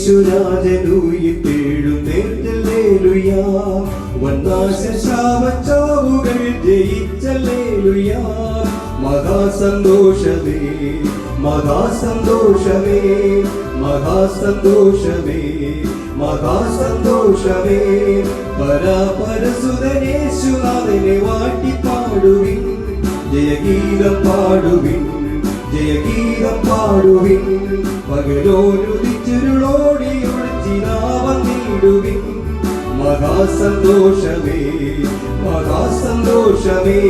യേശുരാജനുയിർത്തെഴുന്നേറ്റല്ലേലുയാ, വന്നാശശാപച്ചാവുകൾ ജയിച്ചല്ലേലുയാ. മഹാസന്തോഷമേ മഹാസന്തോഷമേ മഹാസന്തോഷമേ മഹാസന്തോഷമേ. പരസുതനേശുനാഥനെ വാട്ടിപ്പാടുവിൻ, ജയഗീതം പാടുവിൻ, ജയഗീതം പാടുവിൻ. പകലോനുദിച്ചുരുളോടി ഒളിച്ചിനാവന്നിടുവിൻ. മഹാസന്തോഷമേ മഹാസന്തോഷമേ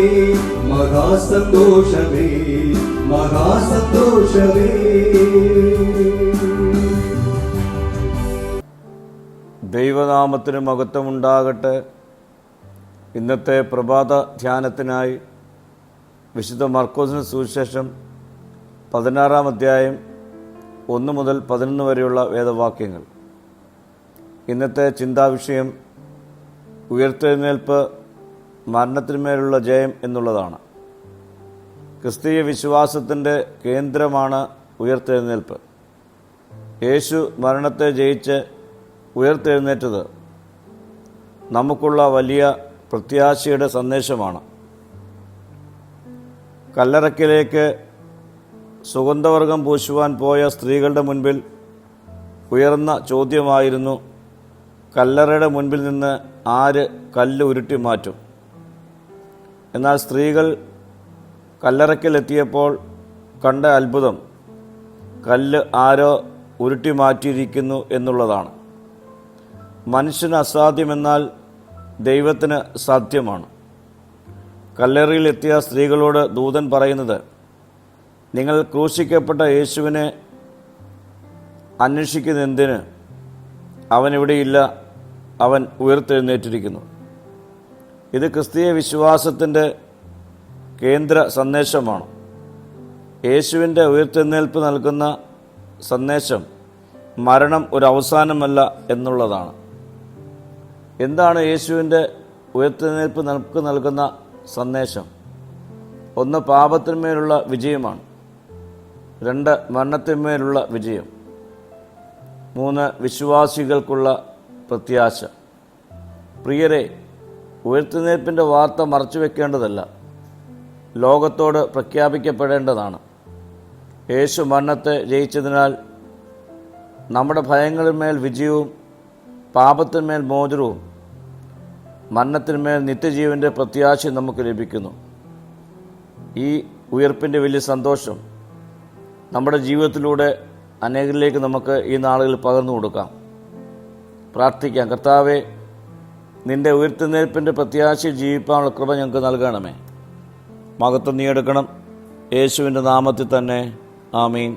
മഹാസന്തോഷമേ മഹാസന്തോഷമേ. ദൈവനാമത്തിന് മഹത്വമുണ്ടാകട്ടെ. ഇന്നത്തെ പ്രഭാത ധ്യാനത്തിനായി വിശുദ്ധ മർക്കോസിന് സുവിശേഷം 16-ാം അധ്യായം 1 മുതൽ 11 വരെയുള്ള വേദവാക്യങ്ങൾ. ഇന്നത്തെ ചിന്താവിഷയം ഉയർത്തെഴുന്നേൽപ്പ്, മരണത്തിന്മേലുള്ള ജയം എന്നുള്ളതാണ്. ക്രിസ്തീയ വിശ്വാസത്തിൻ്റെ കേന്ദ്രമാണ് ഉയർത്തെഴുന്നേൽപ്പ്. യേശു മരണത്തെ ജയിച്ച് ഉയർത്തെഴുന്നേറ്റത് നമുക്കുള്ള വലിയ പ്രത്യാശയുടെ സന്ദേശമാണ്. കല്ലറയ്ക്കലേക്ക് സുഗന്ധവർഗം പൂശുവാൻ പോയ സ്ത്രീകളുടെ മുൻപിൽ ഉയർന്ന ചോദ്യമായിരുന്നു, കല്ലറയുടെ മുൻപിൽ നിന്ന് ആര് കല്ല് ഉരുട്ടി മാറ്റും? എന്നാൽ സ്ത്രീകൾ കല്ലറയ്ക്കലെത്തിയപ്പോൾ കണ്ട അത്ഭുതം കല്ല് ആരോ ഉരുട്ടി മാറ്റിയിരിക്കുന്നു എന്നുള്ളതാണ്. മനുഷ്യന് അസാധ്യമെന്നാൽ ദൈവത്തിന് സാധ്യമാണ്. കല്ലറയിലെത്തിയ സ്ത്രീകളോട് ദൂതൻ പറയുന്നത്, നിങ്ങൾ ക്രൂശിക്കപ്പെട്ട യേശുവിനെ അന്വേഷിക്കുന്നതെന്തിന്? അവനിവിടെയില്ല, അവൻ ഉയർത്തെഴുന്നേറ്റിരിക്കുന്നു. ഇത് ക്രിസ്തീയ വിശ്വാസത്തിൻ്റെ കേന്ദ്ര സന്ദേശമാണ്. യേശുവിൻ്റെ ഉയർത്തെഴുന്നേൽപ്പ് നൽകുന്ന സന്ദേശം മരണം ഒരു അവസാനമല്ല എന്നുള്ളതാണ്. എന്താണ് യേശുവിൻ്റെ ഉയർത്തെഴുന്നേൽപ്പ് നമുക്ക് നൽകുന്ന സന്ദേശം? 1, പാപത്തിന്മേലുള്ള വിജയമാണ്. 2, മരണത്തിന്മേലുള്ള വിജയം. 3, വിശ്വാസികൾക്കുള്ള പ്രത്യാശ. പ്രിയരെ, ഉയർത്തെഴുന്നേൽപ്പിൻ്റെ വാർത്ത മറച്ചുവെക്കേണ്ടതല്ല, ലോകത്തോട് പ്രഖ്യാപിക്കപ്പെടേണ്ടതാണ്. യേശു മരണത്തെ ജയിച്ചതിനാൽ നമ്മുടെ ഭയങ്ങളിന്മേൽ വിജയവും പാപത്തിന്മേൽ മോചനവും മരണത്തിന്മേൽ നിത്യജീവൻ്റെ പ്രത്യാശയും നമുക്ക് ലഭിക്കുന്നു. ഈ ഉയർപ്പിൻ്റെ വലിയ സന്തോഷം നമ്മുടെ ജീവിതത്തിലൂടെ അനേകരിലേക്ക് നമുക്ക് ഈ നാളുകളിൽ പകർന്നു കൊടുക്കാം. പ്രാർത്ഥിക്കാം. കർത്താവേ, നിൻ്റെ ഉയർത്തെഴുന്നേൽപ്പിൻ്റെ പ്രത്യാശയിൽ ജീവിക്കാനുള്ള കൃപ ഞങ്ങൾക്ക് നൽകണമേ. മഹത്വം നീ എടുക്കണം. യേശുവിൻ്റെ നാമത്തിൽ തന്നെ. ആമീൻ.